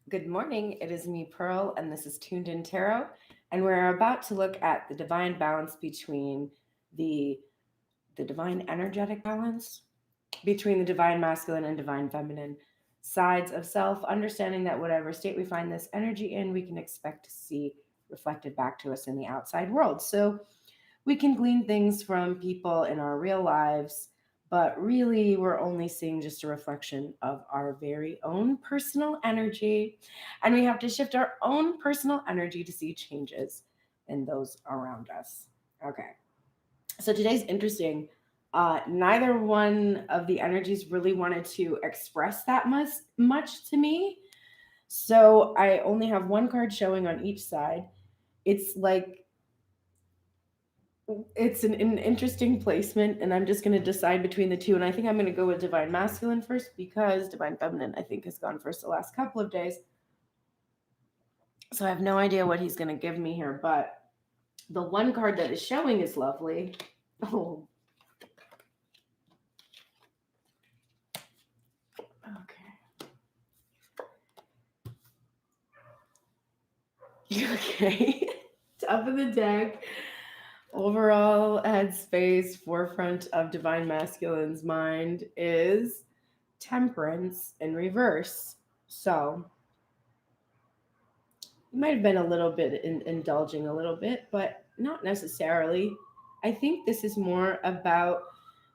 Good morning. It is me, Pearl, and this is Tuned In Tarot. And we're about to look at the divine balance between the the divine energetic balance between the divine masculine and divine feminine sides of self, understanding that whatever state we find this energy in, we can expect to see reflected back to us in the outside world. So we can glean things from people in our real lives, but really we're only seeing just a reflection of our very own personal energy. And we have to shift our own personal energy to see changes in those around us. Okay. So today's interesting. Neither one of the energies really wanted to express that much to me. So I only have one card showing on each side. It's like it's an interesting placement, and I'm just going to decide between the two. And I think I'm going to go with divine masculine first because divine feminine I think has gone first the last couple of days. So I have no idea what he's going to give me here, but the one card that is showing is lovely. Oh, okay. Okay. Top of the deck. Overall headspace, forefront of divine masculine's mind is temperance in reverse. So you might have been a little bit indulging a little bit, but not necessarily. I think this is more about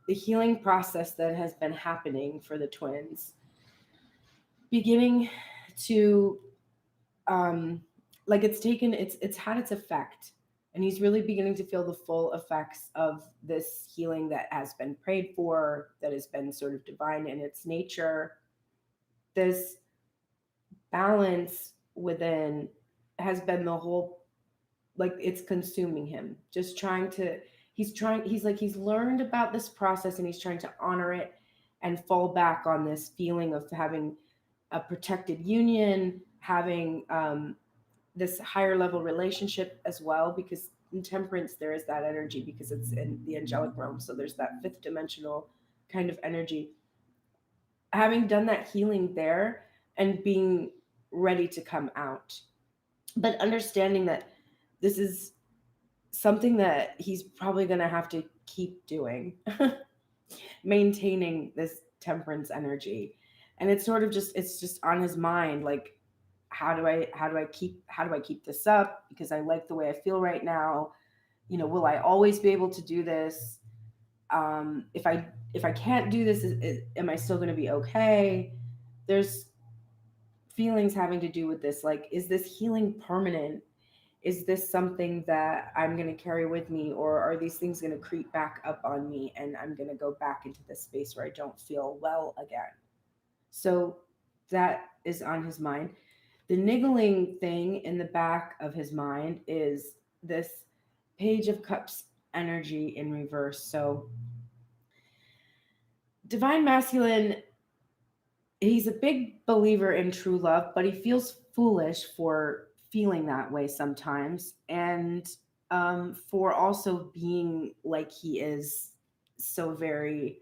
the healing process that has been happening for the twins, beginning to like it's had its effect, and he's really beginning to feel the full effects of this healing that has been prayed for, that has been sort of divine in its nature. This balance within has been the whole, like it's consuming him, just trying to, he's learned about this process and he's trying to honor it and fall back on this feeling of having a protected union, having this higher level relationship as well, because in temperance there is that energy because it's in the angelic realm, so there's that fifth dimensional kind of energy. Having done that healing there and being ready to come out, but understanding that this is something that he's probably going to have to keep doing, maintaining this temperance energy. And it's sort of just, it's just on his mind, like how do I keep this up, because I like the way I feel right now. Will I always be able to do this? If I can't do this, am I still going to be okay? There's feelings having to do with this, like, is this healing permanent? Is this something that I'm going to carry with me, or are these things going to creep back up on me and I'm going to go back into this space where I don't feel well again? So that is on his mind. The niggling thing in the back of his mind is this Page of Cups energy in reverse. So divine masculine, he's a big believer in true love, but he feels foolish for feeling that way sometimes, and for also being like he is so very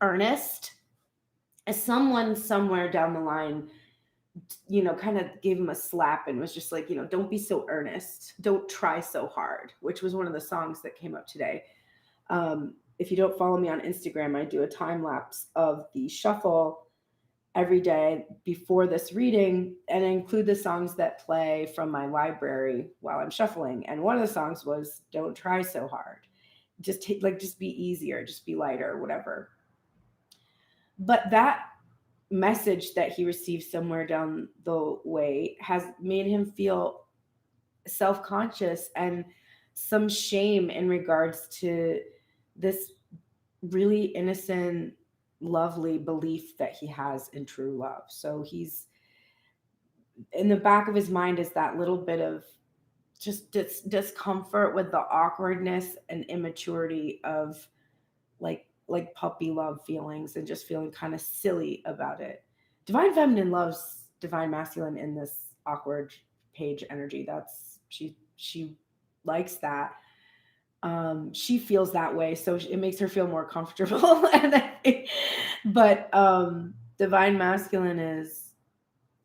earnest. As someone somewhere down the line, kind of gave him a slap and was just like, don't be so earnest, don't try so hard, which was one of the songs that came up today. If you don't follow me on Instagram, I do a time lapse of the shuffle every day before this reading, and I include the songs that play from my library while I'm shuffling. And one of the songs was "Don't Try So Hard." Just be easier, just be lighter, whatever. But that message that he received somewhere down the way has made him feel self-conscious and some shame in regards to this really innocent, lovely belief that he has in true love. So he's, in the back of his mind is that little bit of just discomfort with the awkwardness and immaturity of like puppy love feelings, and just feeling kind of silly about it. Divine feminine loves divine masculine in this awkward page energy. That's she likes that. She feels that way, so it makes her feel more comfortable. But divine masculine is.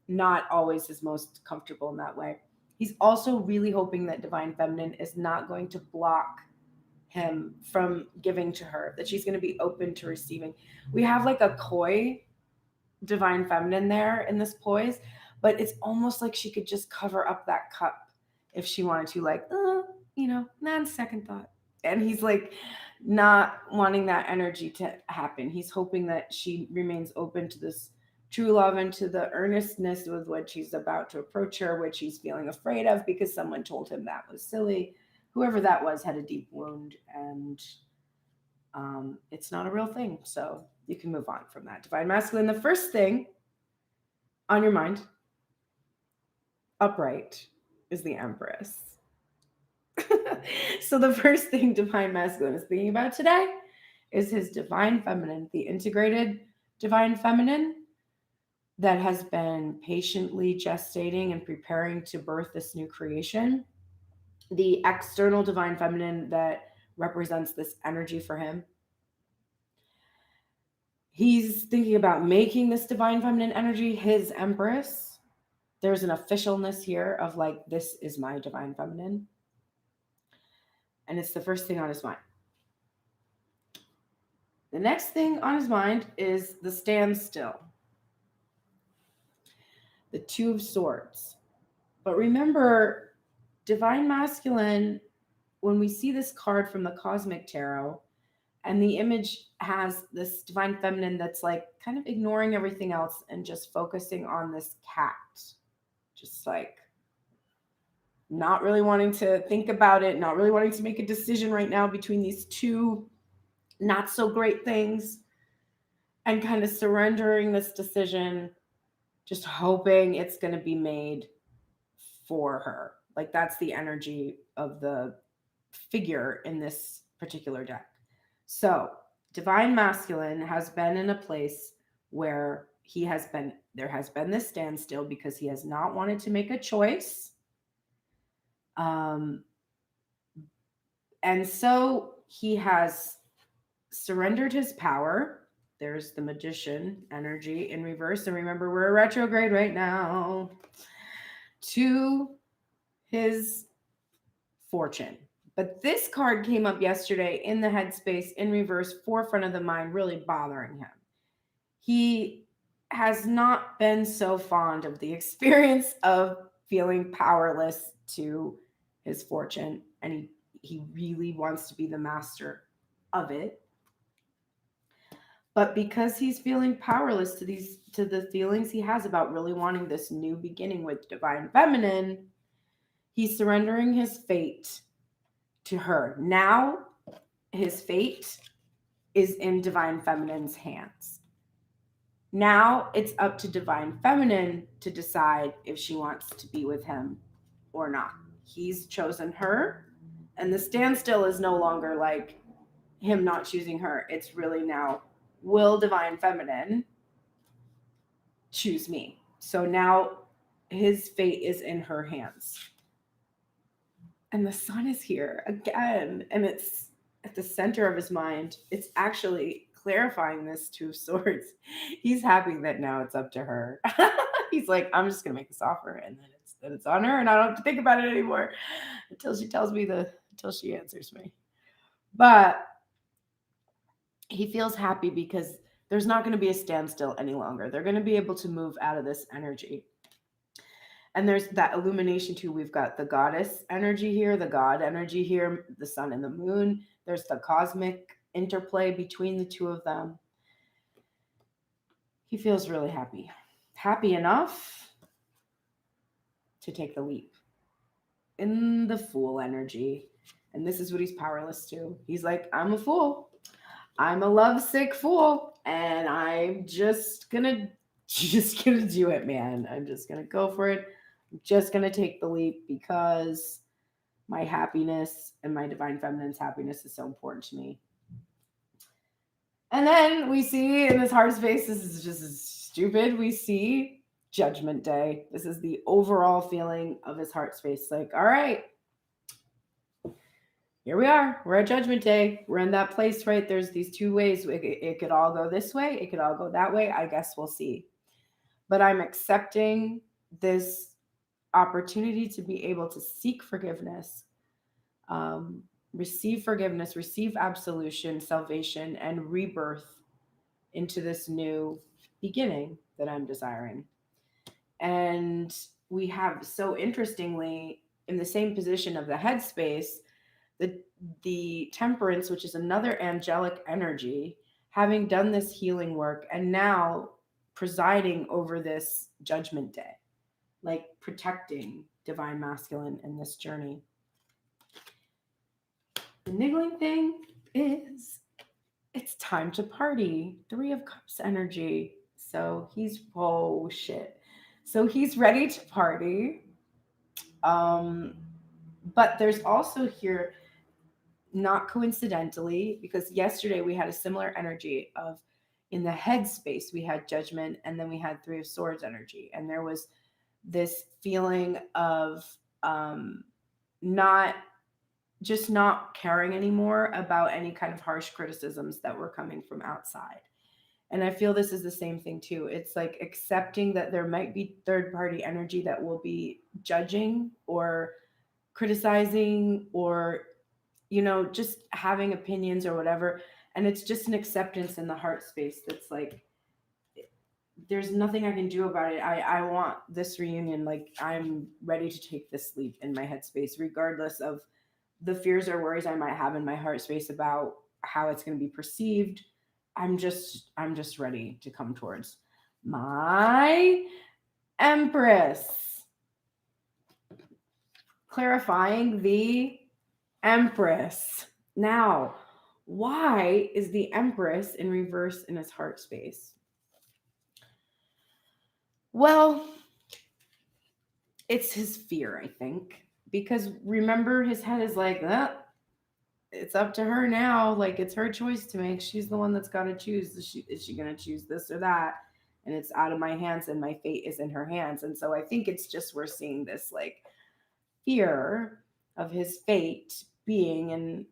not always his most comfortable in that way. He's also really hoping that divine feminine is not going to block him from giving to her, that she's going to be open to receiving. We have like a coy divine feminine there in this poise, but it's almost like she could just cover up that cup if she wanted to, like, not second thought. And he's like not wanting that energy to happen. He's hoping that she remains open to this true love and to the earnestness with which he's about to approach her, which he's feeling afraid of because someone told him that was silly. Whoever that was had a deep wound, and it's not a real thing. So you can move on from that. Divine masculine, the first thing on your mind, upright, is the Empress. So the first thing divine masculine is thinking about today is his divine feminine, the integrated divine feminine that has been patiently gestating and preparing to birth this new creation. The external divine feminine that represents this energy for him. He's thinking about making this divine feminine energy his Empress. There's an officialness here of like, this is my divine feminine. And it's the first thing on his mind. The next thing on his mind is the standstill. The Two of Swords. But remember, divine masculine, when we see this card from the Cosmic Tarot, and the image has this divine feminine that's like kind of ignoring everything else and just focusing on this cat. Just like not really wanting to think about it, not really wanting to make a decision right now between these two not so great things, and kind of surrendering this decision, just hoping it's going to be made for her. Like that's the energy of the figure in this particular deck. So divine masculine has been in a place where there has been this standstill because he has not wanted to make a choice. And so he has surrendered his power. There's the magician energy in reverse. And remember, we're retrograde right now, to his fortune. But this card came up yesterday in the headspace in reverse, forefront of the mind, really bothering him. He has not been so fond of the experience of feeling powerless to his fortune, and he really wants to be the master of it. But because he's feeling powerless to the feelings he has about really wanting this new beginning with divine feminine, he's surrendering his fate to her. Now his fate is in divine feminine's hands. Now it's up to divine feminine to decide if she wants to be with him or not. He's chosen her, and the standstill is no longer like him not choosing her. It's really now, will divine feminine choose me? So now his fate is in her hands. And the sun is here again, and it's at the center of his mind. It's actually clarifying this Two of Swords. He's happy that now it's up to her. He's like, I'm just gonna make this offer, and then it's on her, and I don't have to think about it anymore until she tells me until she answers me. But he feels happy because there's not going to be a standstill any longer. They're going to be able to move out of this energy. And there's that illumination too. We've got the goddess energy here, the god energy here, the sun and the moon. There's the cosmic interplay between the two of them. He feels really happy. Happy enough to take the leap in the fool energy. And this is what he's powerless to. He's like, I'm a fool. I'm a lovesick fool. And I'm just gonna do it, man. I'm just gonna go for it. I'm just gonna take the leap because my happiness and my divine feminine's happiness is so important to me. And then we see in this heart space, this is just stupid. We see Judgment Day. This is the overall feeling of his heart space. Like, all right, here we are. We're at Judgment Day. We're in that place, right? There's these two ways. It could all go this way. It could all go that way. I guess we'll see. but I'm accepting this opportunity to be able to seek forgiveness, receive forgiveness, receive absolution, salvation, and rebirth into this new beginning that I'm desiring. And we have, so interestingly, in the same position of the headspace, the temperance, which is another angelic energy, having done this healing work and now presiding over this judgment day, like protecting divine masculine in this journey. The niggling thing is it's time to party. 3 of Cups energy. So he's, oh shit. So he's ready to party. But there's also here, not coincidentally, because yesterday we had a similar energy of, in the head space, we had judgment, and then we had 3 of Swords energy. And there was this feeling of not caring anymore about any kind of harsh criticisms that were coming from outside. And I feel this is the same thing too. It's like accepting that there might be third party energy that will be judging or criticizing or, just having opinions or whatever. And it's just an acceptance in the heart space that's like, there's nothing I can do about it. I want this reunion. Like, I'm ready to take this leap in my headspace, regardless of the fears or worries I might have in my heart space about how it's going to be perceived. I'm just ready to come towards my Empress. Clarifying the Empress. Now, why is the Empress in reverse in his heart space? Well, it's his fear, I think. Because remember, his head is like, it's up to her now. Like, it's her choice to make. She's the one that's got to choose. Is she going to choose this or that? And it's out of my hands, and my fate is in her hands. And so I think it's just, we're seeing this like fear of his fate being in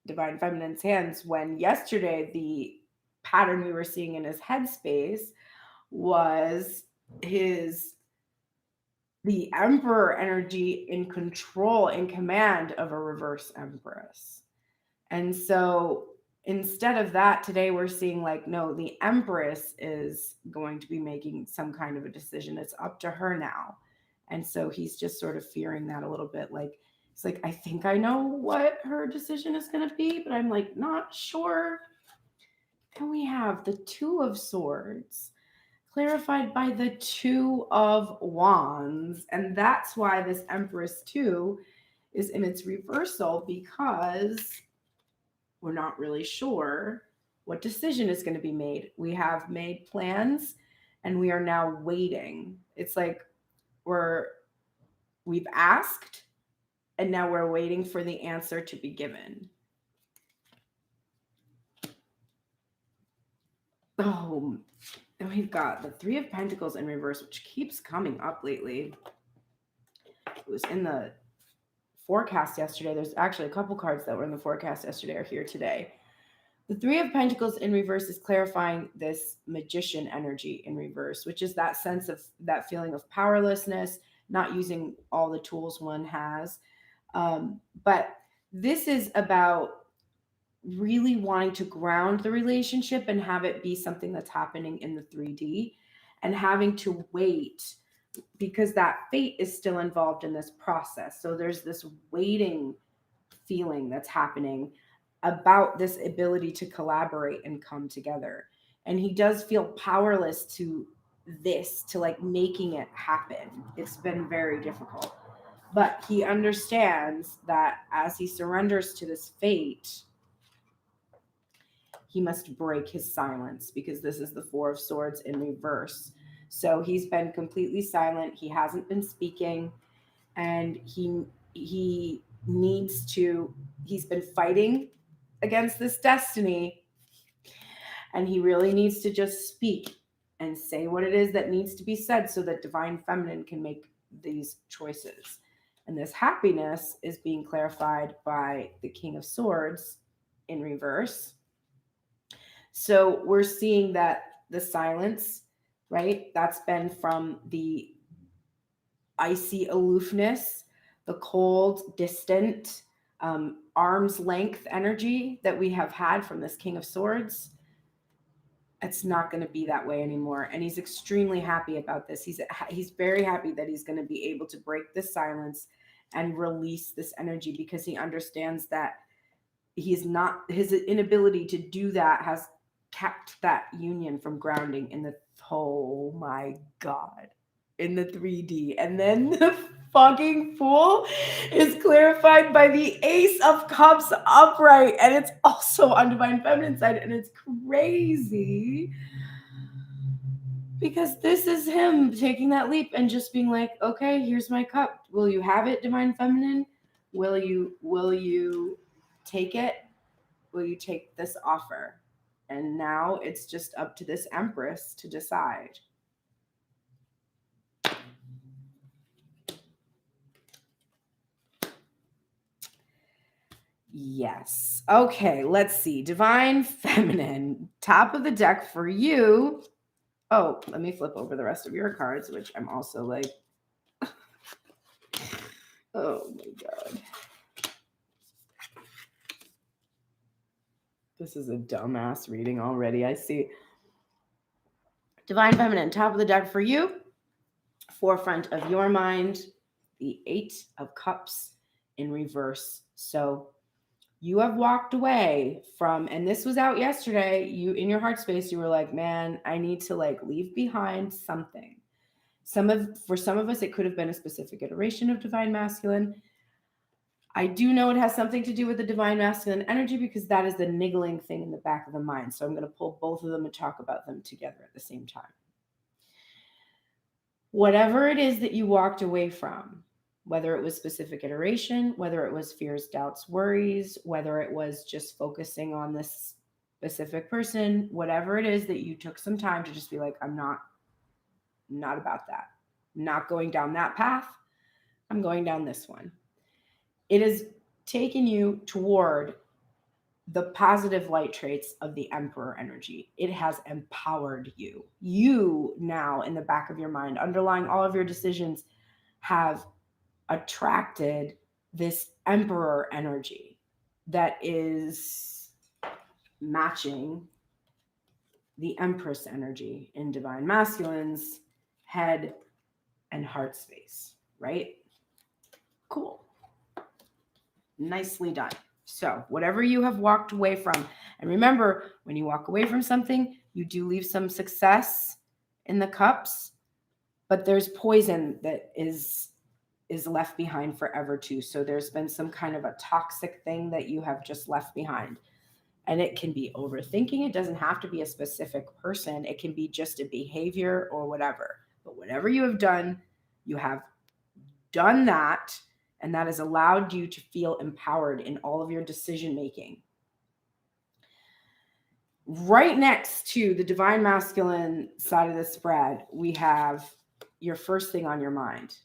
divine feminine's hands, when yesterday the pattern we were seeing in his headspace was the Emperor energy in control, in command of a reverse Empress. And so instead of that, today we're seeing like, no, the Empress is going to be making some kind of a decision. It's up to her now. And so he's just sort of fearing that a little bit. Like, it's like, I think I know what her decision is going to be, but I'm like, not sure. And we have the 2 of Swords clarified by the 2 of Wands. And that's why this Empress 2 is in its reversal, because we're not really sure what decision is going to be made. We have made plans and we are now waiting. It's like we've asked and now we're waiting for the answer to be given. Oh, and we've got the 3 of Pentacles in reverse, which keeps coming up lately. It was in the forecast yesterday. There's actually a couple cards that were in the forecast yesterday are here today. The 3 of Pentacles in reverse is clarifying this Magician energy in reverse, which is that sense of that feeling of powerlessness, not using all the tools one has. But this is about really wanting to ground the relationship and have it be something that's happening in the 3D, and having to wait because that fate is still involved in this process. So there's this waiting feeling that's happening about this ability to collaborate and come together. And he does feel powerless to this, to like making it happen. It's been very difficult. But he understands that as he surrenders to this fate, he must break his silence, because this is the 4 of Swords in reverse. So he's been completely silent. He hasn't been speaking, and he needs to, he's been fighting against this destiny, and he really needs to just speak and say what it is that needs to be said so that divine feminine can make these choices. And this happiness is being clarified by the King of Swords in reverse. So we're seeing that the silence, right? That's been from the icy aloofness, the cold, distant, arm's length energy that we have had from this King of Swords. It's not going to be that way anymore, and he's extremely happy about this. He's very happy that he's going to be able to break this silence and release this energy, because he understands that his inability to do that has kept that union from grounding in the, oh my god, in the 3D. And then the fucking Fool is clarified by the Ace of Cups upright, and it's also on Divine Feminine side, and it's crazy because this is him taking that leap and just being like, okay, here's my cup. Will you have it, Divine Feminine? Will you take it? Will you take this offer? And now it's just up to this Empress to decide. Yes. Okay, let's see. Divine Feminine, top of the deck for you. Oh, let me flip over the rest of your cards, which I'm also like, oh my god. This is a dumbass reading already, I see. Divine Feminine, top of the deck for you. Forefront of your mind, the 8 of Cups in reverse. So you have walked away from, and this was out yesterday, you in your heart space, you were like, man, I need to like leave behind something. For some of us, it could have been a specific iteration of Divine Masculine. I do know it has something to do with the Divine Masculine energy, because that is the niggling thing in the back of the mind. So I'm going to pull both of them and talk about them together at the same time. Whatever it is that you walked away from, whether it was specific iteration, whether it was fears, doubts, worries, whether it was just focusing on this specific person, whatever it is that you took some time to just be like, I'm not about that. I'm not going down that path. I'm going down this one. It has taken you toward the positive light traits of the Emperor energy. It has empowered you. You now, in the back of your mind, underlying all of your decisions, have attracted this Emperor energy that is matching the Empress energy in Divine Masculine's head and heart space, right? Cool. Nicely done. So whatever you have walked away from, and remember, when you walk away from something, you do leave some success in the cups, but there's poison that is left behind forever too. So there's been some kind of a toxic thing that you have just left behind. And it can be overthinking. It doesn't have to be a specific person. It can be just a behavior or whatever. But whatever you have done, you have done that. And that has allowed you to feel empowered in all of your decision making. Right next to the Divine Masculine side of the spread, we have your first thing on your mind,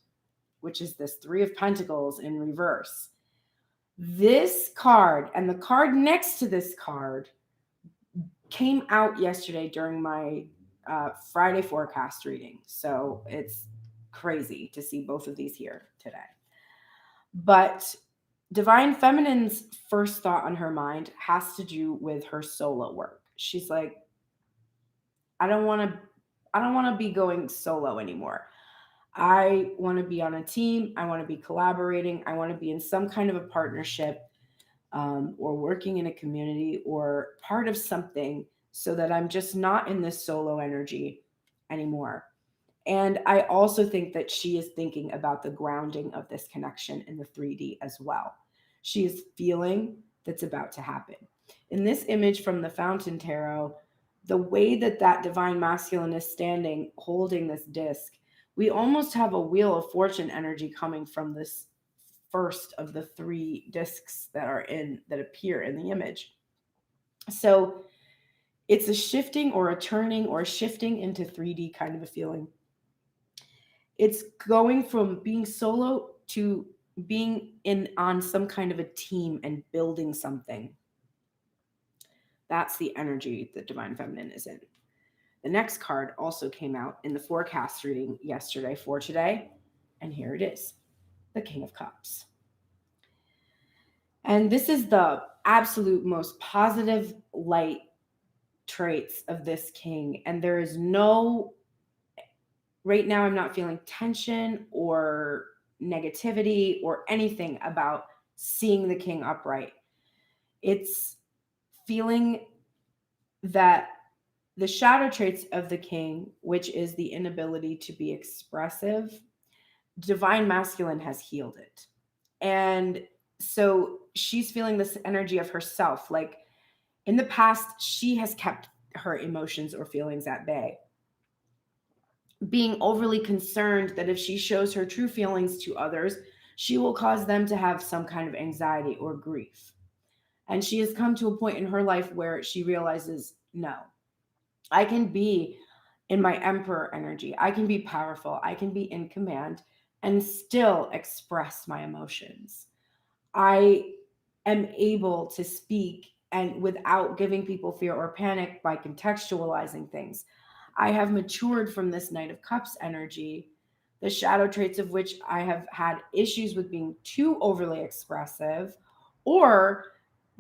which is this 3 of Pentacles in reverse. This card and the card next to this card came out yesterday during my Friday forecast reading. So it's crazy to see both of these here today. But Divine Feminine's first thought on her mind has to do with her solo work. She's like, I don't want to be going solo anymore. I want to be on a team. I want to be collaborating. I want to be in some kind of a partnership or working in a community or part of something, so that I'm just not in this solo energy anymore. And I also think that she is thinking about the grounding of this connection in the 3D as well. She is feeling that's about to happen. In this image from the Fountain Tarot, the way that Divine Masculine is standing, holding this disc, we almost have a Wheel of Fortune energy coming from this first of the 3 discs that appear in the image. So it's a shifting or a turning or a shifting into 3D kind of a feeling. It's going from being solo to being on some kind of a team and building something. That's the energy that Divine Feminine is in. The next card also came out in the forecast reading yesterday for today. And here it is, the King of Cups. And this is the absolute most positive light traits of this king. And there is no, right now, I'm not feeling tension or negativity or anything about seeing the king upright. It's feeling that the shadow traits of the king, which is the inability to be expressive, divine masculine has healed it. And so she's feeling this energy of herself. Like in the past, she has kept her emotions or feelings at bay, being overly concerned that if she shows her true feelings to others, she will cause them to have some kind of anxiety or grief. And she has come to a point in her life where she realizes, no, I can be in my emperor energy. I can be powerful. I can be in command and still express my emotions. I am able to speak and without giving people fear or panic by contextualizing things. I have matured from this Knight of Cups energy, the shadow traits of which I have had issues with being too overly expressive or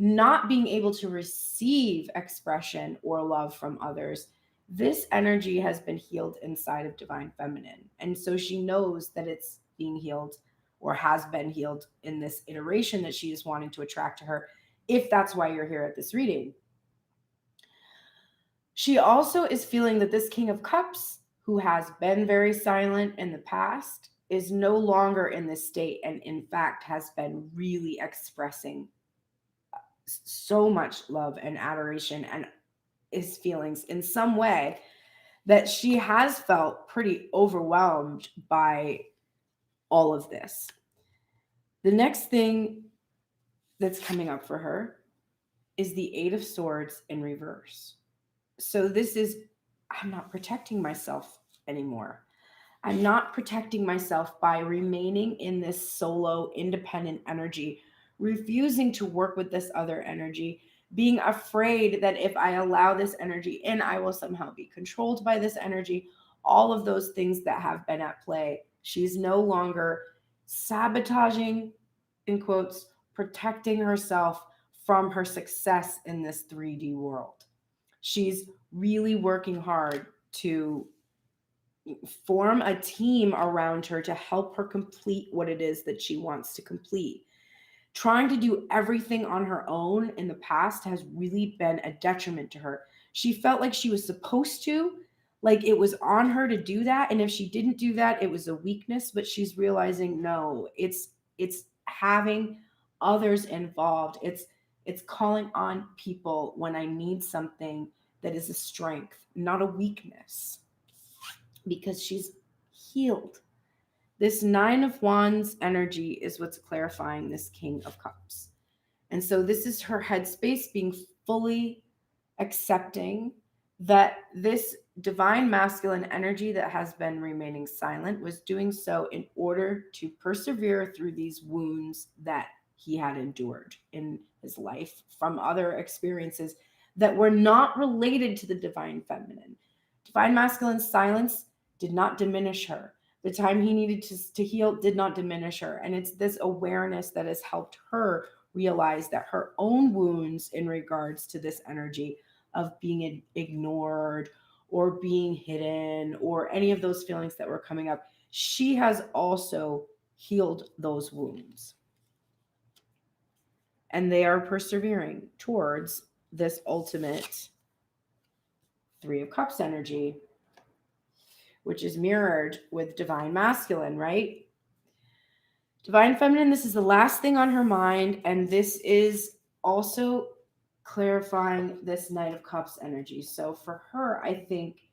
not being able to receive expression or love from others. This energy has been healed inside of Divine Feminine. And so she knows that it's being healed or has been healed in this iteration that she is wanting to attract to her, if that's why you're here at this reading. She also is feeling that this King of Cups, who has been very silent in the past, is no longer in this state and in fact has been really expressing so much love and adoration and his feelings in some way that she has felt pretty overwhelmed by all of this. The next thing that's coming up for her is the Eight of Swords in reverse. So this is, I'm not protecting myself anymore. I'm not protecting myself by remaining in this solo, independent energy, refusing to work with this other energy, being afraid that if I allow this energy in, I will somehow be controlled by this energy. All of those things that have been at play. She's no longer sabotaging, in quotes, protecting herself from her success in this 3D world. She's really working hard to form a team around her to help her complete what it is that she wants to complete. Trying to do everything on her own in the past has really been a detriment to her. She felt like she was supposed to, like it was on her to do that, and if she didn't do that, it was a weakness. But she's realizing, no, it's having others involved. It's calling on people when I need something that is a strength, not a weakness, because she's healed. This Nine of Wands energy is what's clarifying this King of Cups. And so this is her headspace being fully accepting that this divine masculine energy that has been remaining silent was doing so in order to persevere through these wounds that he had endured in his life from other experiences that were not related to the divine feminine. Divine masculine silence did not diminish her. The time he needed to heal did not diminish her. And it's this awareness that has helped her realize that her own wounds in regards to this energy of being ignored or being hidden or any of those feelings that were coming up, she has also healed those wounds. And they are persevering towards this ultimate Three of Cups energy, which is mirrored with divine masculine, right? Divine feminine, this is the last thing on her mind, and this is also clarifying this Knight of Cups energy. So for her, I think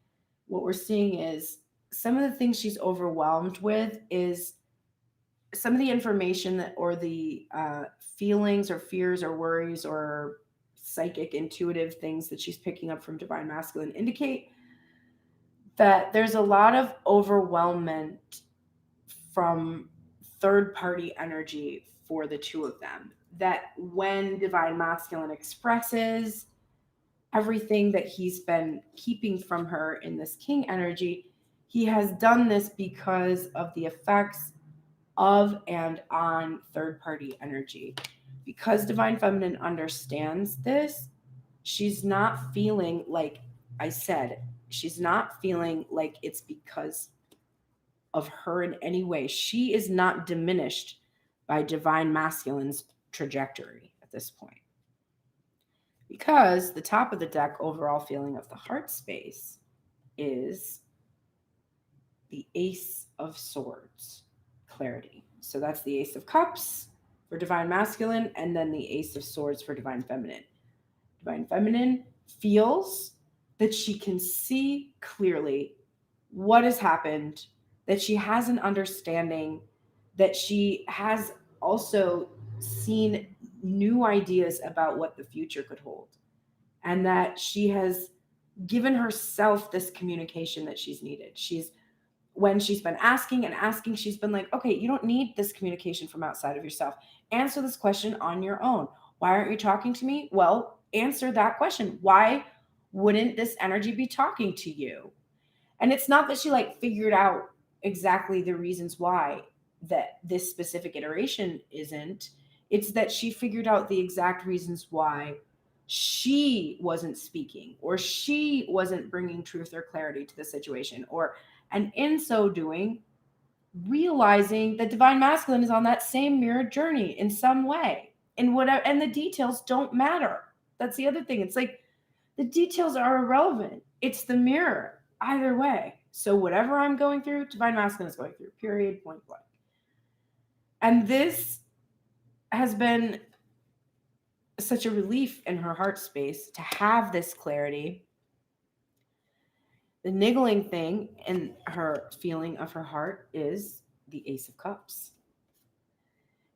what we're seeing is some of the things she's overwhelmed with is some of the information that, or the feelings or fears or worries or psychic intuitive things that she's picking up from divine masculine indicate that there's a lot of overwhelmment from third party energy for the two of them. That when divine masculine expresses everything that he's been keeping from her in this king energy, he has done this because of the effects of and on third-party energy. Because Divine Feminine understands this, she's not feeling like I said, she's not feeling like it's because of her in any way. She is not diminished by Divine Masculine's trajectory at this point. Because the top of the deck overall feeling of the heart space is the Ace of Swords, clarity. So that's the Ace of Cups for Divine Masculine, and then the Ace of Swords for Divine Feminine. Divine Feminine feels that she can see clearly what has happened, that she has an understanding, that she has also seen new ideas about what the future could hold, and that she has given herself this communication that she's needed. When she's been asking and asking, she's been like, okay, you don't need this communication from outside of yourself. Answer this question on your own. Why aren't you talking to me? Well, answer that question. Why wouldn't this energy be talking to you? And it's not that she figured out exactly the reasons why that this specific iteration isn't. It's that she figured out the exact reasons why she wasn't speaking, or she wasn't bringing truth or clarity to the situation, and in so doing, realizing that Divine Masculine is on that same mirrored journey in some way, and the details don't matter. That's the other thing. It's like the details are irrelevant. It's the mirror either way. So whatever I'm going through, Divine Masculine is going through, period, point blank. And this has been such a relief in her heart space to have this clarity. The niggling thing in her feeling of her heart is the Ace of Cups.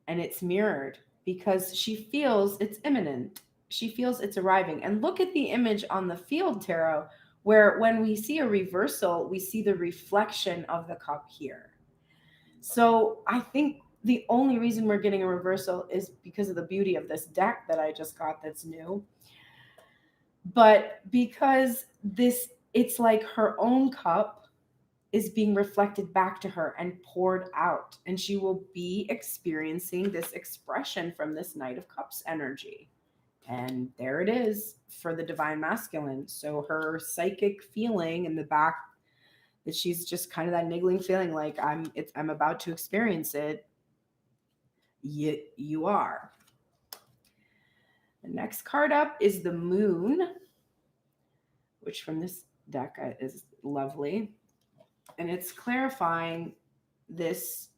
And it's mirrored because she feels it's imminent. She feels it's arriving. And look at the image on the field tarot, where when we see a reversal, we see the reflection of the cup here. So I think the only reason we're getting a reversal is because of the beauty of this deck that I just got that's new. But because it's like her own cup is being reflected back to her and poured out, and she will be experiencing this expression from this Knight of Cups energy. And there it is for the Divine Masculine. So her psychic feeling in the back, that she's just kind of that niggling feeling like I'm about to experience it. You are. The next card up is the Moon, which from this deck is lovely. And it's clarifying this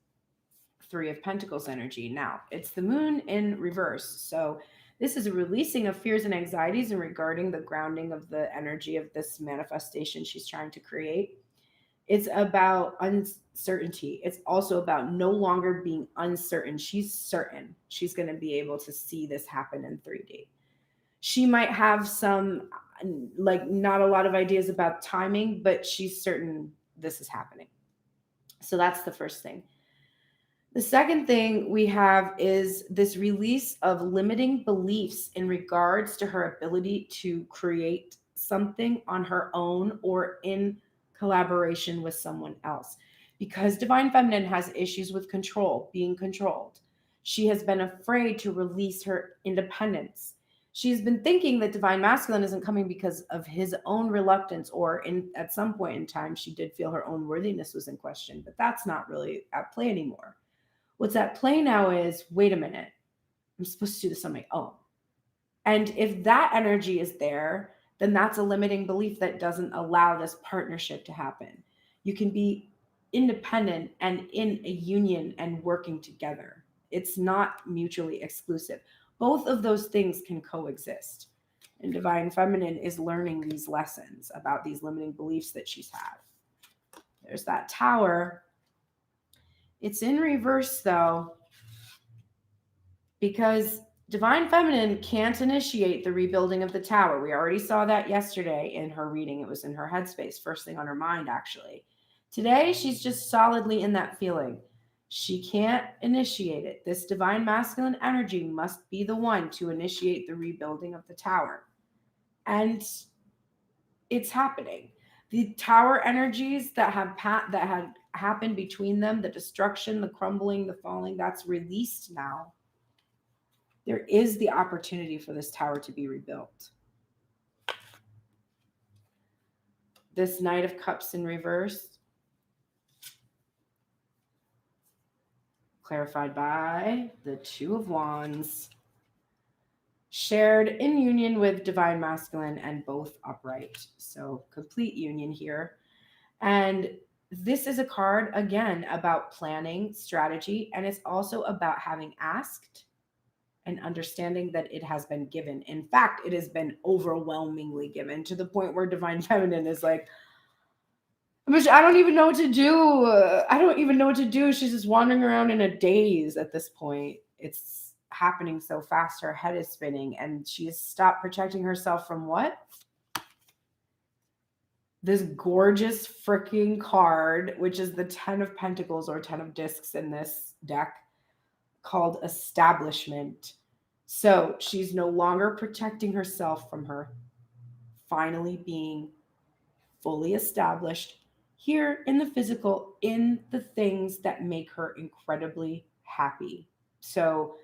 Three of Pentacles energy. Now, it's the Moon in reverse. So this is a releasing of fears and anxieties and regarding the grounding of the energy of this manifestation she's trying to create. It's about uncertainty. It's also about no longer being uncertain. She's certain she's going to be able to see this happen in 3D. She might have some, not a lot of ideas about timing, but she's certain this is happening. So that's the first thing. The second thing we have is this release of limiting beliefs in regards to her ability to create something on her own or in collaboration with someone else. Because Divine Feminine has issues with control, being controlled. She has been afraid to release her independence. She's been thinking that Divine Masculine isn't coming because of his own reluctance, or at some point in time, she did feel her own worthiness was in question, but that's not really at play anymore. What's at play now is, wait a minute, I'm supposed to do this on my own. And if that energy is there, then that's a limiting belief that doesn't allow this partnership to happen. You can be independent and in a union and working together. It's not mutually exclusive. Both of those things can coexist. And Divine Feminine is learning these lessons about these limiting beliefs that she's had. There's that Tower. It's in reverse, though, because Divine Feminine can't initiate the rebuilding of the Tower. We already saw that yesterday in her reading. It was in her headspace, first thing on her mind, actually. Today, she's just solidly in that feeling. She can't initiate it. This Divine Masculine energy must be the one to initiate the rebuilding of the Tower. And it's happening. The tower energies that had happened between them, the destruction, the crumbling, the falling, that's released now. There is the opportunity for this tower to be rebuilt. This Knight of Cups in reverse, clarified by the Two of Wands, shared in union with Divine Masculine and both upright. So complete union here. And this is a card, again, about planning, strategy, and it's also about having asked and understanding that it has been given. In fact, it has been overwhelmingly given to the point where Divine Feminine is like, I don't even know what to do. I don't even know what to do. She's just wandering around in a daze at this point. It's happening so fast. Her head is spinning, and she has stopped protecting herself from what? This gorgeous freaking card, which is the 10 of Pentacles or 10 of Discs in this deck, called Establishment. So she's no longer protecting herself from her finally being fully established here in the physical, in the things that make her incredibly happy. So,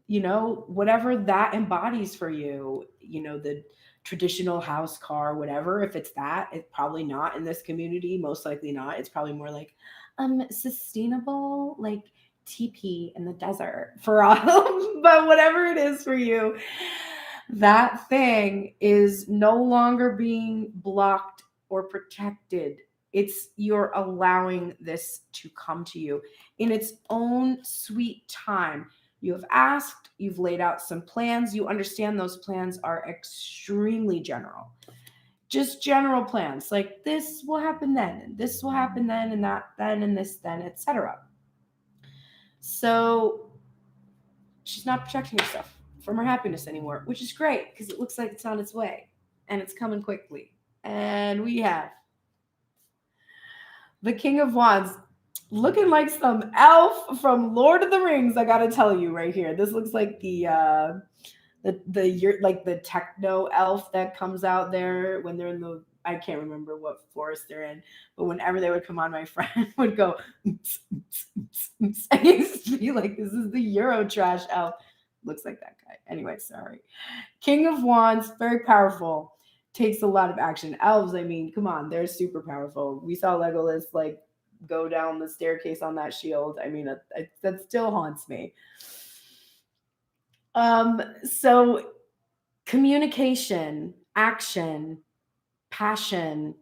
whatever that embodies for you, the traditional house, car, whatever, if it's that, it's probably not in this community, most likely not. It's probably more like sustainable, like teepee in the desert for all. But whatever it is for you, that thing is no longer being blocked or protected. You're allowing this to come to you in its own sweet time. You have asked, you've laid out some plans. You understand those plans are extremely general. Just general plans, like this will happen then, and this will happen then, and that then, and this then, etc. So she's not protecting herself from her happiness anymore, which is great because it looks like it's on its way and it's coming quickly. And we have the King of Wands, looking like some elf from Lord of the Rings. I gotta tell you right here, this looks like the techno elf that comes out there when they're in the, I can't remember what forest they're in, but whenever they would come on, my friend would go, I used to be like, this is the Eurotrash elf. Looks like that guy. Anyway, sorry. King of Wands, very powerful. Takes a lot of action. Elves, I mean, come on, they're super powerful. We saw Legolas go down the staircase on that shield. I mean, that still haunts me. So communication, action, passion,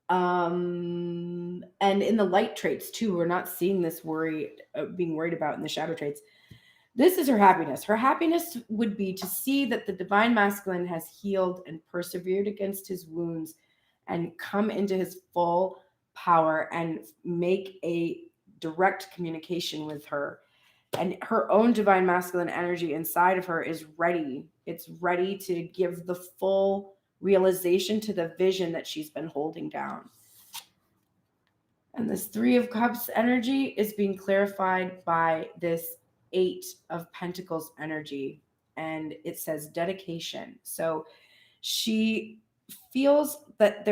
and in the light traits too, we're not seeing this being worried about in the shadow traits. This is her happiness. Her happiness would be to see that the Divine Masculine has healed and persevered against his wounds and come into his full power and make a direct communication with her. And her own Divine Masculine energy inside of her is ready. It's ready to give the full realization to the vision that she's been holding down. And this Three of Cups energy is being clarified by this Eight of Pentacles energy, and it says dedication. So she feels that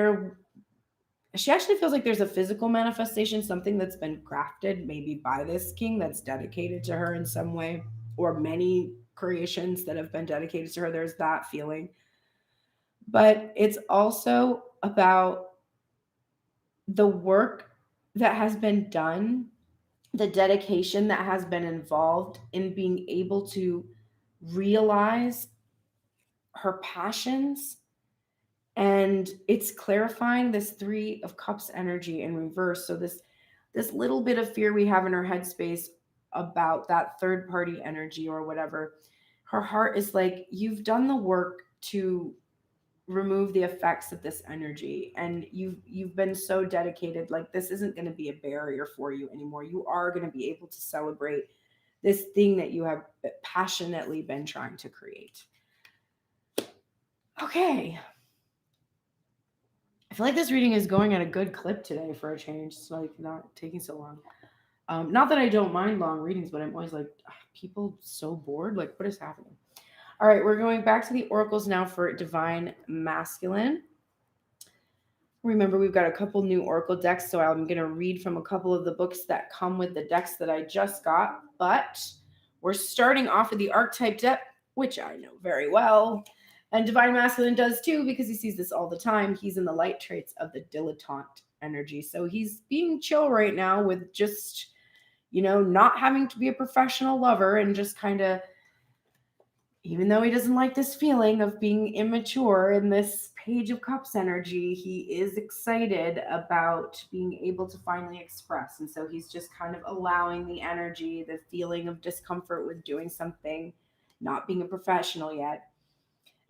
she actually feels like there's a physical manifestation, something that's been crafted maybe by this king that's dedicated to her in some way, or many creations that have been dedicated to her. There's that feeling. But it's also about the work that has been done, the dedication that has been involved in being able to realize her passions. And it's clarifying this Three of Cups energy in reverse. So this little bit of fear we have in her headspace about that third party energy or whatever, her heart is like, you've done the work to remove the effects of this energy, and you've been so dedicated. Like, this isn't going to be a barrier for you anymore. You are going to be able to celebrate this thing that you have passionately been trying to create. Okay, I feel like this reading is going at a good clip today for a change. It's like not taking so long. Not that I don't mind long readings, but I'm always like, people so bored. Like, what is happening? All right, we're going back to the oracles now for Divine Masculine. Remember, we've got a couple new oracle decks, so I'm going to read from a couple of the books that come with the decks that I just got. But we're starting off with the Archetype deck, which I know very well. And Divine Masculine does too, because he sees this all the time. He's in the light traits of the dilettante energy. So he's being chill right now with just, not having to be a professional lover and just kind of, even though he doesn't like this feeling of being immature in this Page of Cups energy, he is excited about being able to finally express. And so he's just kind of allowing the energy, the feeling of discomfort with doing something, not being a professional yet.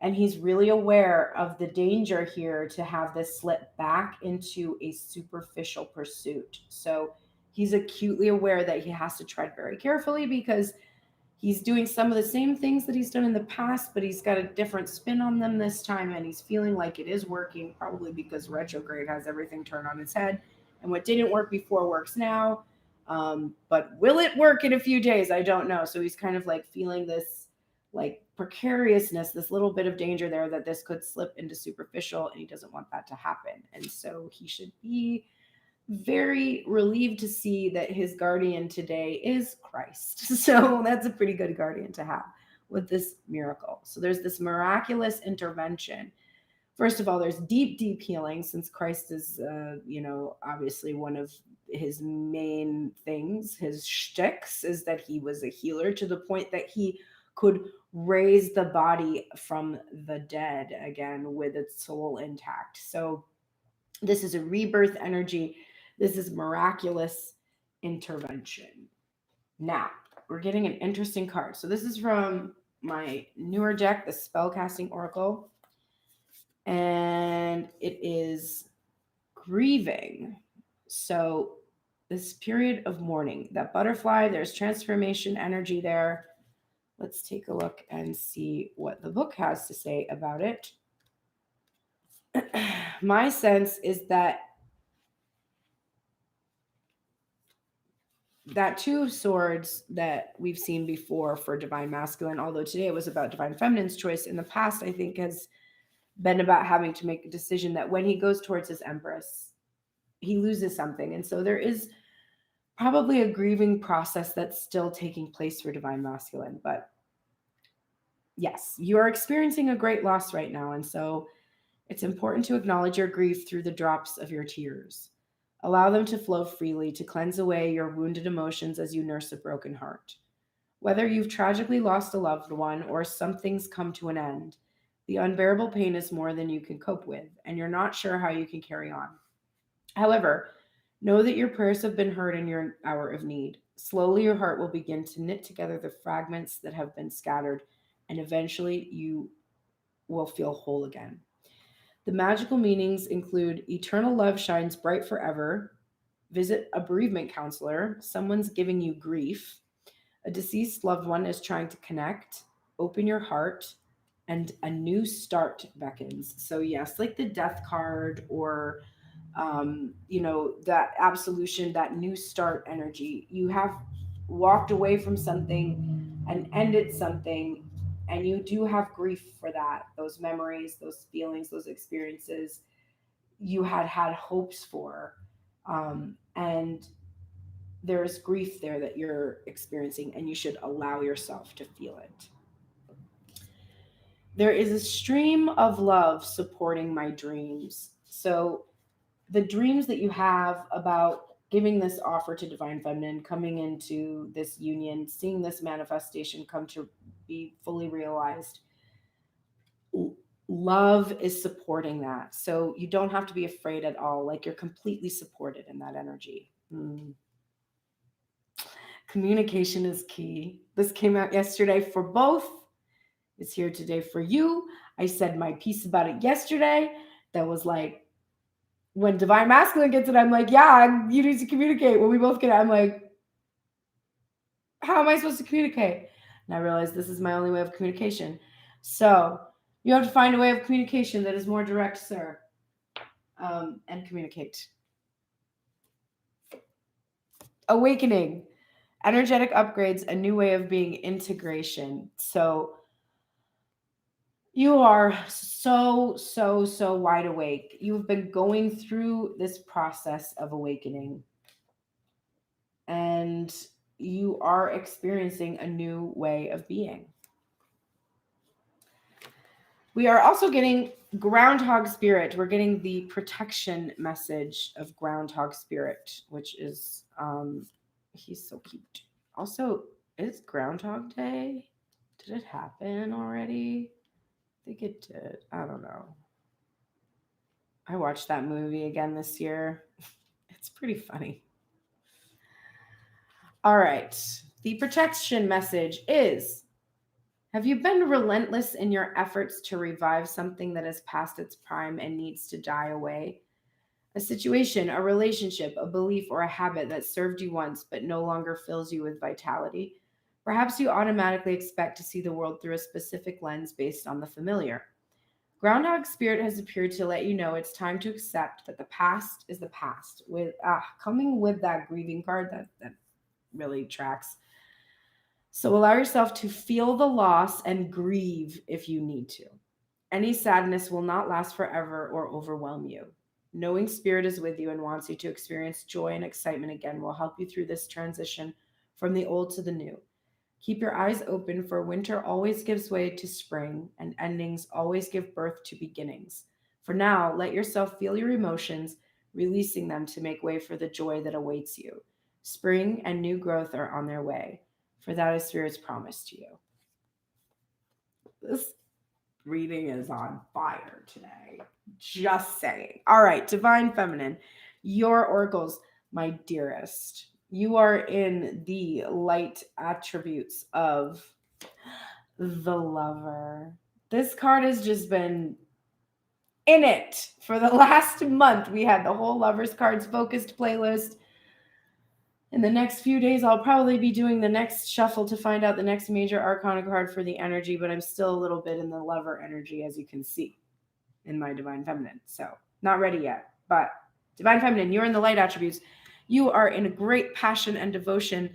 And he's really aware of the danger here to have this slip back into a superficial pursuit. So he's acutely aware that he has to tread very carefully, because he's doing some of the same things that he's done in the past, but he's got a different spin on them this time, and he's feeling like it is working, probably because retrograde has everything turned on its head, and what didn't work before works now. But will it work in a few days? I don't know. So he's kind of like feeling this like precariousness, this little bit of danger there that this could slip into superficial, and he doesn't want that to happen. And so he should be very relieved to see that his guardian today is Christ. So that's a pretty good guardian to have with this miracle. So there's this miraculous intervention. First of all, there's deep, deep healing, since Christ is, obviously one of his main things, his shticks, is that he was a healer to the point that he could raise the body from the dead again with its soul intact. So this is a rebirth energy. This is miraculous intervention. Now, we're getting an interesting card. So this is from my newer deck, the Spellcasting Oracle. And it is grieving. So this period of mourning, that butterfly, there's transformation energy there. Let's take a look and see what the book has to say about it. My sense is that Two of Swords that we've seen before for Divine Masculine, although today it was about Divine Feminine's choice, in the past, I think, has been about having to make a decision that when he goes towards his Empress, he loses something. And so there is probably a grieving process that's still taking place for Divine Masculine. But yes, you are experiencing a great loss right now. And so it's important to acknowledge your grief through the drops of your tears. Allow them to flow freely to cleanse away your wounded emotions as you nurse a broken heart. Whether you've tragically lost a loved one or something's come to an end, the unbearable pain is more than you can cope with, and you're not sure how you can carry on. However, know that your prayers have been heard in your hour of need. Slowly, your heart will begin to knit together the fragments that have been scattered, and eventually you will feel whole again. The magical meanings include eternal love shines bright forever, visit a bereavement counselor, someone's giving you grief, a deceased loved one is trying to connect, open your heart, and a new start beckons. So yes, like the death card, or that absolution, that new start energy. You have walked away from something and ended something, and you do have grief for that, those memories, those feelings, those experiences you had hopes for, and there's grief there that you're experiencing, and you should allow yourself to feel it. There is a stream of love supporting my dreams. So the dreams that you have about giving this offer to Divine Feminine, coming into this union, seeing this manifestation come to be fully realized, love is supporting that. So you don't have to be afraid at all. Like, you're completely supported in that energy. Communication is key. This came out yesterday for both. It's here today for you. I said my piece about it yesterday. That was like, when Divine Masculine gets it, I'm like, yeah, you need to communicate. When we both get it, I'm like, how am I supposed to communicate? And I realized this is my only way of communication. So you have to find a way of communication that is more direct, sir, and communicate. Awakening, energetic upgrades, a new way of being, integration. So You are so wide awake. You've been going through this process of awakening, and you are experiencing a new way of being. We are also getting Groundhog Spirit. We're getting the protection message of Groundhog Spirit, which is he's so cute. Also, it's Groundhog Day. Did it happen already? I think it did. I don't know. I watched that movie again this year. It's pretty funny. All right. The protection message is: have you been relentless in your efforts to revive something that has passed its prime and needs to die away? A situation, a relationship, a belief, or a habit that served you once but no longer fills you with vitality? Perhaps you automatically expect to see the world through a specific lens based on the familiar. Groundhog Spirit has appeared to let you know it's time to accept that the past is the past. With coming with that grieving card, that really tracks. So allow yourself to feel the loss and grieve if you need to. Any sadness will not last forever or overwhelm you. Knowing Spirit is with you and wants you to experience joy and excitement again will help you through this transition from the old to the new. Keep your eyes open, for winter always gives way to spring, and endings always give birth to beginnings. For now, let yourself feel your emotions, releasing them to make way for the joy that awaits you. Spring and new growth are on their way, for that is Spirit's promise to you. This reading is on fire today. Just saying. All right, Divine Feminine, your oracles, my dearest. You are in the light attributes of the Lover. This card has just been in it for the last month. We had the whole Lovers cards focused playlist. In the next few days, I'll probably be doing the next shuffle to find out the next major arcana card for the energy, but I'm still a little bit in the Lover energy, as you can see in my Divine Feminine. So, not ready yet, but Divine Feminine, you're in the light attributes. You are in a great passion and devotion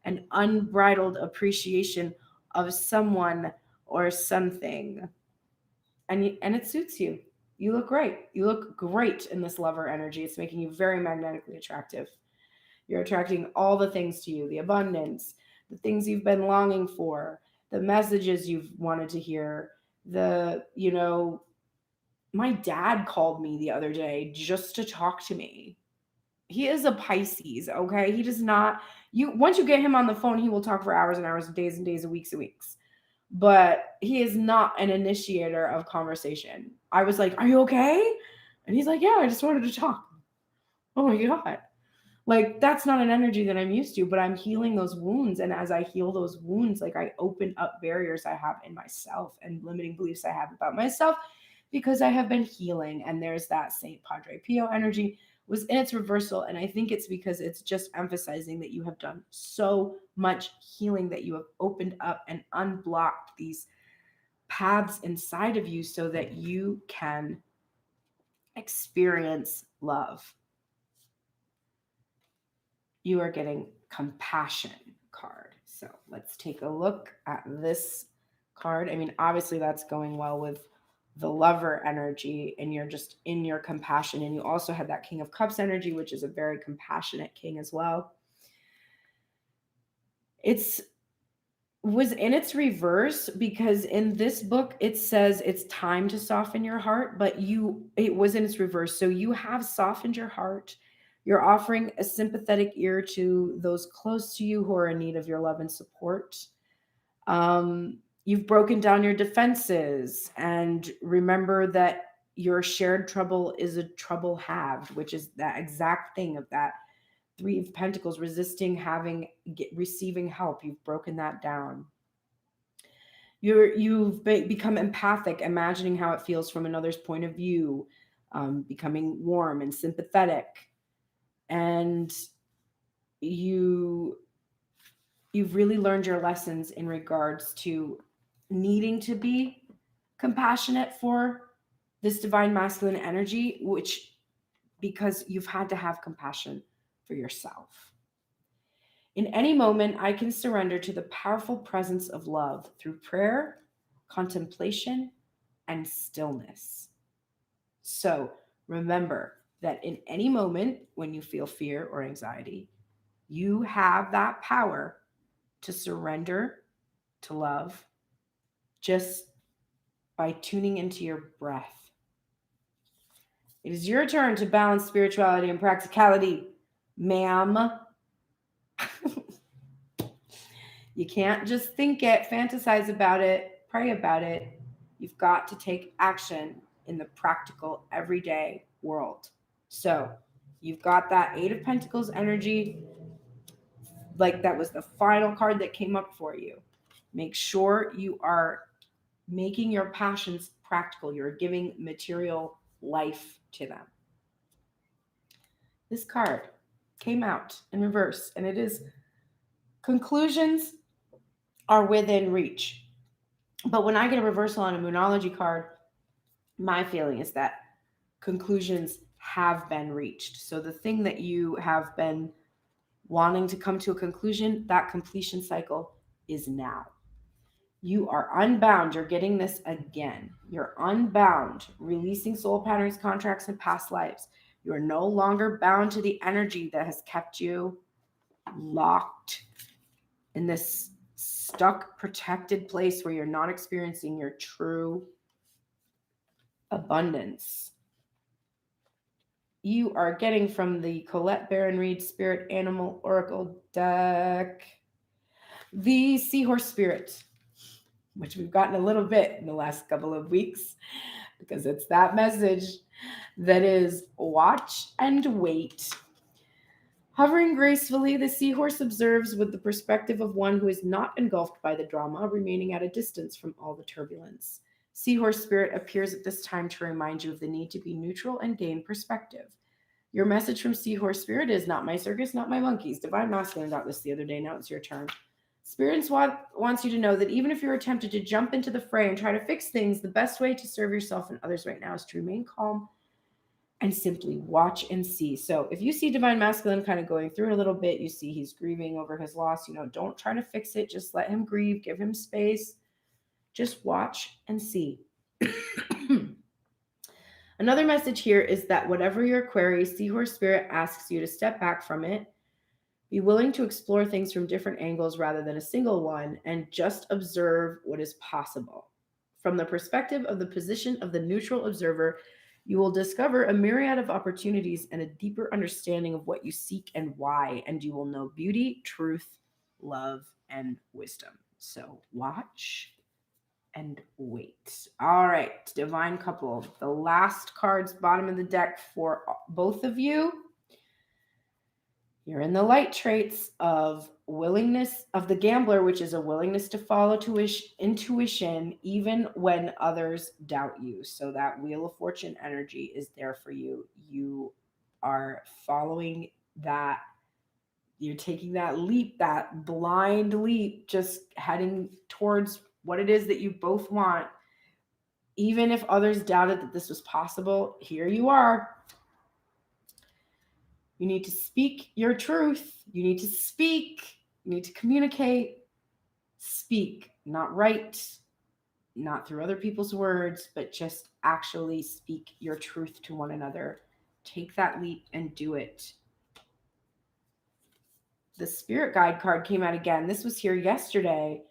and unbridled appreciation of someone or something. And it suits you. You look great. You look great in this Lover energy. It's making you very magnetically attractive. You're attracting all the things to you, the abundance, the things you've been longing for, the messages you've wanted to hear, my dad called me the other day just to talk to me. He is a Pisces, okay? He does not, once you get him on the phone, he will talk for hours and hours and days, weeks and weeks. But he is not an initiator of conversation. I was like, "Are you okay?" And he's like, "Yeah, I just wanted to talk." Oh my God. Like, that's not an energy that I'm used to, but I'm healing those wounds. And as I heal those wounds, like, I open up barriers I have in myself and limiting beliefs I have about myself because I have been healing. And there's that Saint Padre Pio energy was in its reversal. And I think it's because it's just emphasizing that you have done so much healing, that you have opened up and unblocked these paths inside of you so that you can experience love. You are getting compassion card. So let's take a look at this card. I mean, obviously that's going well with the Lover energy, and you're just in your compassion. And you also have that King of Cups energy, which is a very compassionate king as well. It's was in its reverse because in this book it says it's time to soften your heart, but it was in its reverse. So you have softened your heart. You're offering a sympathetic ear to those close to you who are in need of your love and support. You've broken down your defenses, and remember that your shared trouble is a trouble halved, which is that exact thing of that Three of Pentacles, resisting receiving help. You've broken that down. You've become empathic, imagining how it feels from another's point of view, becoming warm and sympathetic, and you've really learned your lessons in regards to needing to be compassionate for this divine masculine energy, because you've had to have compassion for yourself. In any moment, I can surrender to the powerful presence of love through prayer, contemplation, and stillness. So remember that in any moment when you feel fear or anxiety, you have that power to surrender, to love, just by tuning into your breath. It is your turn to balance spirituality and practicality, ma'am. You can't just think it, fantasize about it, pray about it. You've got to take action in the practical, everyday world. So you've got that Eight of Pentacles energy. Like that was the final card that came up for you. Make sure you are making your passions practical. You're giving material life to them. This card came out in reverse, and it is conclusions are within reach. But when I get a reversal on a Moonology card, my feeling is that conclusions have been reached. So the thing that you have been wanting to come to a conclusion, that completion cycle is now. You are unbound. You're getting this again. You're unbound, releasing soul patterns, contracts, and past lives. You are no longer bound to the energy that has kept you locked in this stuck, protected place where you're not experiencing your true abundance. You are getting from the Colette Baron Reed Spirit Animal Oracle deck the Seahorse Spirit, which we've gotten a little bit in the last couple of weeks because it's that message that is watch and wait. Hovering gracefully, the seahorse observes with the perspective of one who is not engulfed by the drama, remaining at a distance from all the turbulence. Seahorse Spirit appears at this time to remind you of the need to be neutral and gain perspective. Your message from Seahorse Spirit is not my circus, not my monkeys. Divine Masculine got this the other day. Now it's your turn. Spirits wants you to know that even if you're tempted to jump into the fray and try to fix things, the best way to serve yourself and others right now is to remain calm and simply watch and see. So if you see Divine Masculine kind of going through a little bit, you see he's grieving over his loss, don't try to fix it. Just let him grieve, give him space. Just watch and see. Another message here is that whatever your query, Seahorse Spirit asks you to step back from it, be willing to explore things from different angles rather than a single one, and just observe what is possible. From the perspective of the position of the neutral observer, you will discover a myriad of opportunities and a deeper understanding of what you seek and why, and you will know beauty, truth, love, and wisdom. So watch and wait. All right, Divine Couple. The last cards, bottom of the deck for both of you. You're in the light traits of willingness of the gambler, which is a willingness to follow intuition even when others doubt you. So that Wheel of Fortune energy is there for you. You are following that. You're taking that leap, that blind leap, just heading towards what it is that you both want. Even if others doubted that this was possible, here you are. You need to speak your truth. You need to speak. You need to communicate. Speak, not write, not through other people's words, but just actually speak your truth to one another. Take that leap and do it. The Spirit Guide card came out again. This was here yesterday.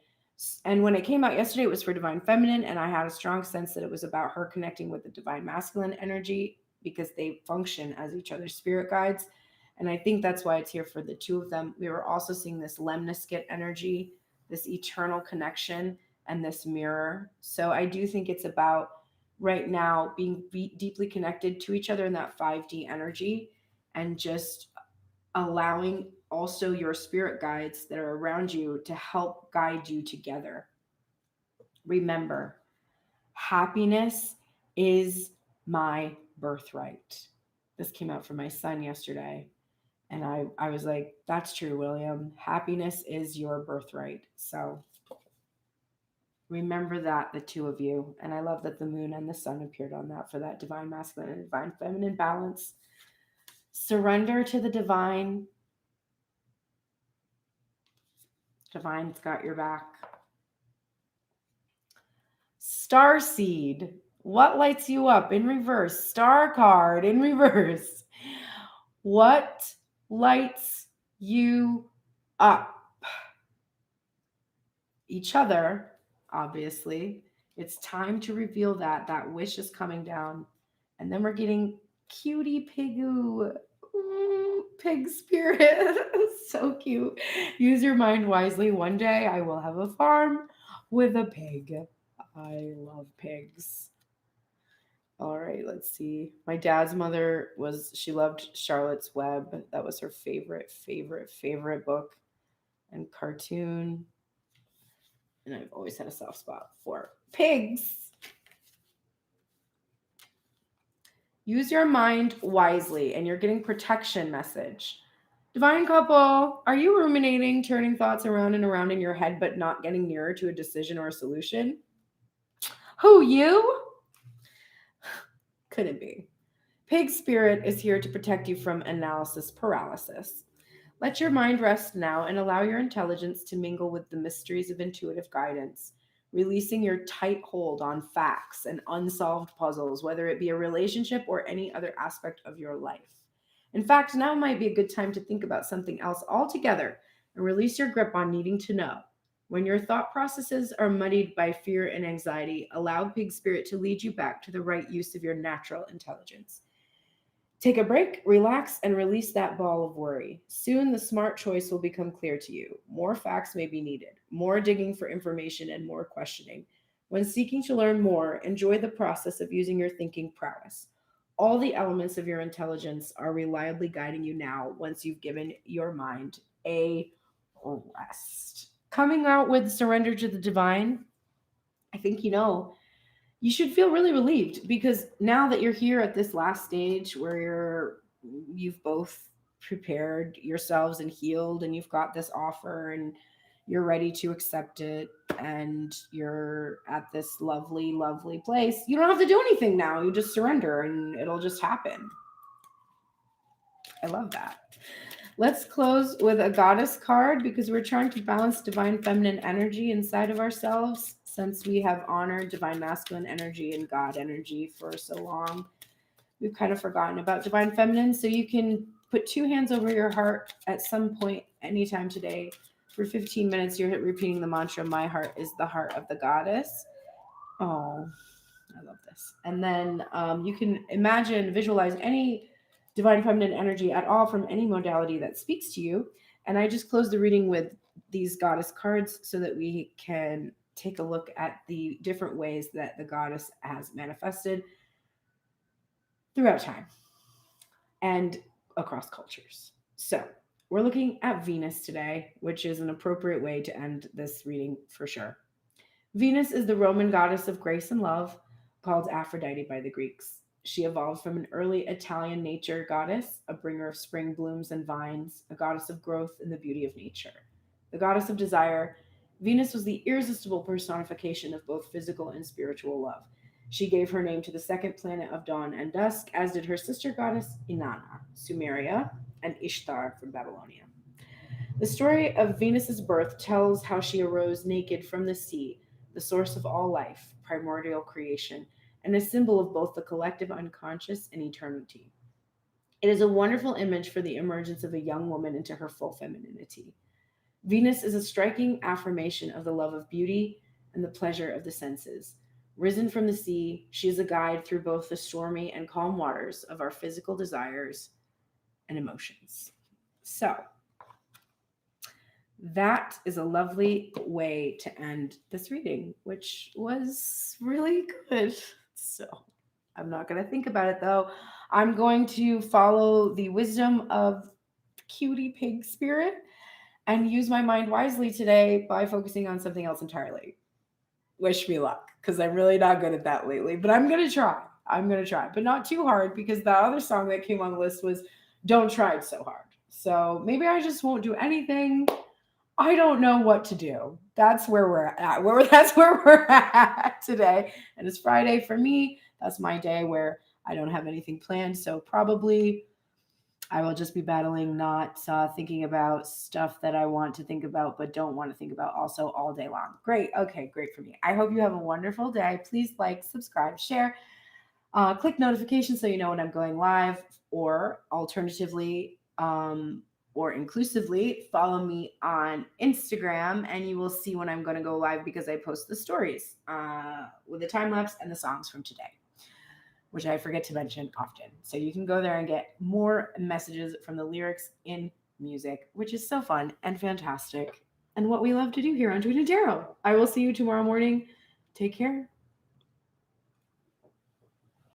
And when it came out yesterday, it was for Divine Feminine. And I had a strong sense that it was about her connecting with the Divine Masculine energy because they function as each other's spirit guides. And I think that's why it's here for the two of them. We were also seeing this Lemniscate energy, this eternal connection, and this mirror. So I do think it's about right now being deeply connected to each other in that 5D energy and just allowing also your spirit guides that are around you to help guide you together. Remember, happiness is my birthright. This came out for my son yesterday. And I was like, that's true, William. Happiness is your birthright. So remember that, the two of you. And I love that the moon and the sun appeared on that for that Divine Masculine and Divine Feminine balance. Surrender to the divine. Divine's got your back. Star seed. What lights you up in reverse? Star card in reverse. What lights you up? Each other, obviously. It's time to reveal that. That wish is coming down. And then we're getting cutie pigoo. Pig spirit. So cute. Use your mind wisely. One day I will have a farm with a pig. I love pigs. All right, let's see. My dad's mother she loved Charlotte's Web. That was her favorite book and cartoon. And I've always had a soft spot for pigs. Use your mind wisely, and you're getting protection message. Divine couple, are you ruminating, turning thoughts around and around in your head, but not getting nearer to a decision or a solution? Who, you? Couldn't be. Pig spirit is here to protect you from analysis paralysis. Let your mind rest now and allow your intelligence to mingle with the mysteries of intuitive guidance, releasing your tight hold on facts and unsolved puzzles, whether it be a relationship or any other aspect of your life. In fact, now might be a good time to think about something else altogether and release your grip on needing to know. When your thought processes are muddied by fear and anxiety, allow Pig Spirit to lead you back to the right use of your natural intelligence. Take a break, relax, and release that ball of worry. Soon the smart choice will become clear to you. More facts may be needed, more digging for information, and more questioning. When seeking to learn more, enjoy the process of using your thinking prowess. All the elements of your intelligence are reliably guiding you now once you've given your mind a rest. Coming out with Surrender to the Divine, I think you should feel really relieved, because now that you're here at this last stage where you've both prepared yourselves and healed, and you've got this offer and you're ready to accept it, and you're at this lovely, lovely place, you don't have to do anything now. You just surrender and it'll just happen. I love that. Let's close with a goddess card, because we're trying to balance divine feminine energy inside of ourselves, since we have honored divine masculine energy and God energy for so long. We've kind of forgotten about divine feminine. So you can put two hands over your heart at some point, anytime today. For 15 minutes, you're repeating the mantra, my heart is the heart of the goddess. Oh, I love this. And then you can imagine, visualize any divine feminine energy at all from any modality that speaks to you. And I just closed the reading with these goddess cards so that we can take a look at the different ways that the goddess has manifested throughout time and across cultures. So we're looking at Venus today, which is an appropriate way to end this reading for sure. Venus is the Roman goddess of grace and love, called Aphrodite by the Greeks. She evolved from an early Italian nature goddess, a bringer of spring blooms and vines, a goddess of growth and the beauty of nature. The goddess of desire, Venus was the irresistible personification of both physical and spiritual love. She gave her name to the second planet of dawn and dusk, as did her sister goddess Inanna, Sumeria, and Ishtar from Babylonia. The story of Venus's birth tells how she arose naked from the sea, the source of all life, primordial creation, and a symbol of both the collective unconscious and eternity. It is a wonderful image for the emergence of a young woman into her full femininity. Venus is a striking affirmation of the love of beauty and the pleasure of the senses. Risen from the sea, she is a guide through both the stormy and calm waters of our physical desires and emotions. So, that is a lovely way to end this reading, which was really good. So I'm not going to think about it, though. I'm going to follow the wisdom of cutie pig spirit and use my mind wisely today by focusing on something else entirely. Wish me luck, because I'm really not good at that lately, but I'm going to try. But not too hard, because the other song that came on the list was Don't Try It So Hard. So maybe I just won't do anything. I don't know what to do. That's where we're at. That's where we're at today. And it's Friday for me. That's my day where I don't have anything planned. So probably I will just be battling not thinking about stuff that I want to think about but don't want to think about also all day long. Great. Okay, great for me. I hope you have a wonderful day. Please like, subscribe, share, click notifications so you know when I'm going live, or alternatively, or inclusively, follow me on Instagram and you will see when I'm going to go live because I post the stories with the time lapse and the songs from today, which I forget to mention often. So you can go there and get more messages from the lyrics in music, which is so fun and fantastic and what we love to do here on Todaro. I will see you tomorrow morning. Take care.